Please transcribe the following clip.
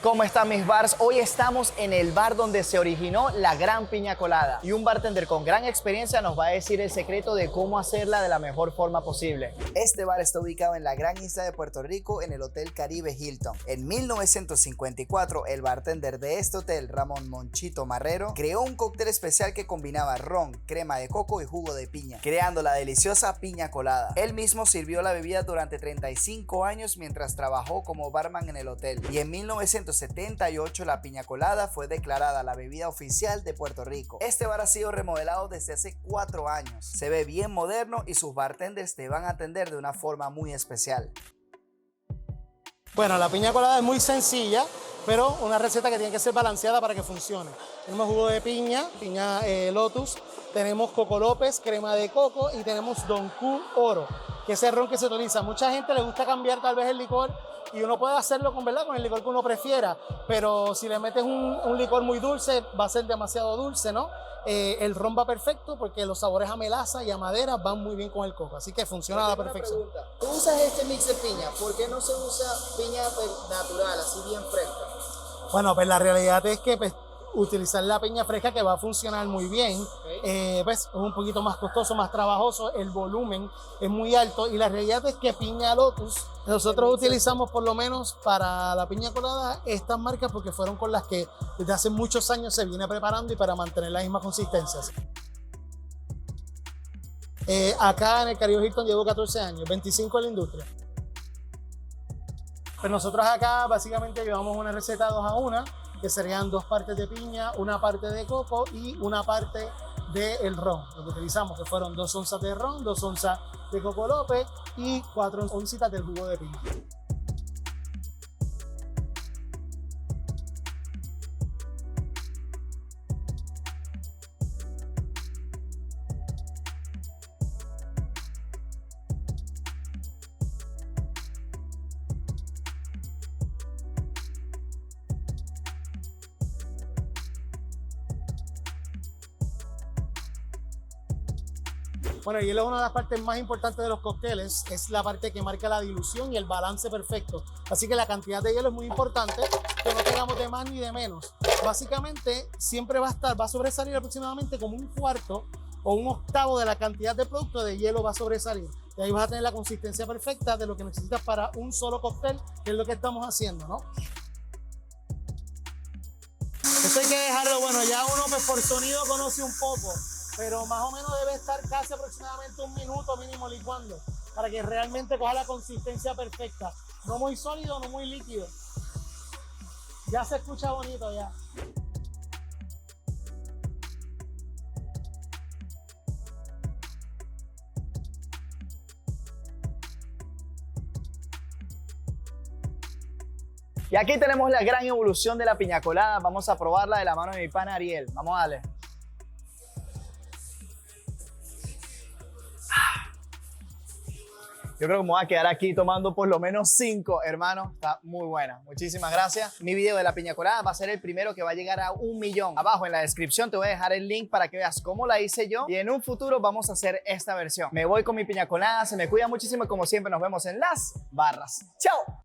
¿Cómo están mis bars? Hoy estamos en el bar donde se originó la gran piña colada y un bartender con gran experiencia nos va a decir el secreto de cómo hacerla de la mejor forma posible. Este bar está ubicado en la gran isla de Puerto Rico en el Hotel Caribe Hilton. En 1954, el bartender de este hotel, Ramón Monchito Marrero, creó un cóctel especial que combinaba ron, crema de coco y jugo de piña, creando la deliciosa piña colada. Él mismo sirvió la bebida durante 35 años mientras trabajó como barman en el hotel y en 1978 la piña colada fue declarada la bebida oficial de Puerto Rico. Este bar ha sido remodelado desde hace 4 años. Se ve bien moderno y sus bartenders te van a atender de una forma muy especial. Bueno, la piña colada es muy sencilla, pero una receta que tiene que ser balanceada para que funcione. Tenemos jugo de piña, Lotus, tenemos Coco López, crema de coco y tenemos Don Q Oro, que es el ron que se utiliza. Mucha gente le gusta cambiar tal vez el licor y uno puede hacerlo con el licor que uno prefiera, pero si le metes un licor muy dulce va a ser demasiado dulce, ¿no? El ron va perfecto porque los sabores a melaza y a madera van muy bien con el coco, así que funciona a la perfección. Tú usas este mix de piña, ¿por qué no se usa piña natural, así bien fresca? Bueno, pues la realidad es que utilizar la piña fresca que va a funcionar muy bien, pues es un poquito más costoso, más trabajoso, el volumen es muy alto y la realidad es que piña Lotus, nosotros utilizamos por lo menos para la piña colada estas marcas porque fueron con las que desde hace muchos años se viene preparando y para mantener la misma consistencia. Acá en el Caribe Hilton llevo 14 años, 25 en la industria. Pero nosotros acá básicamente llevamos una receta 2-a-1, que serían 2 partes de piña, 1 parte de coco y 1 parte del ron. Lo que utilizamos que fueron 2 onzas de ron, 2 onzas de Coco López y 4 oncitas del jugo de piña. Bueno, el hielo es una de las partes más importantes de los cócteles, es la parte que marca la dilución y el balance perfecto. Así que la cantidad de hielo es muy importante, que no tengamos de más ni de menos. Básicamente, siempre va a sobresalir aproximadamente como 1/4 o 1/8 de la cantidad de producto de hielo va a sobresalir. Y ahí vas a tener la consistencia perfecta de lo que necesitas para un solo cóctel, que es lo que estamos haciendo, ¿no? Eso hay que dejarlo, bueno, ya uno pues por sonido conoce un poco, pero más o menos debe estar casi aproximadamente 1 minuto mínimo licuando para que realmente coja la consistencia perfecta. No muy sólido, no muy líquido. Ya se escucha bonito ya. Y aquí tenemos la gran evolución de la piña colada. Vamos a probarla de la mano de mi pana Ariel. Vamos a darle. Yo creo que me voy a quedar aquí tomando por lo menos 5, hermano. Está muy buena. Muchísimas gracias. Mi video de la piña colada va a ser el primero que va a llegar a 1 millón. Abajo en la descripción te voy a dejar el link para que veas cómo la hice yo. Y en un futuro vamos a hacer esta versión. Me voy con mi piña colada. Se me cuida muchísimo y como siempre nos vemos en las barras. ¡Chao!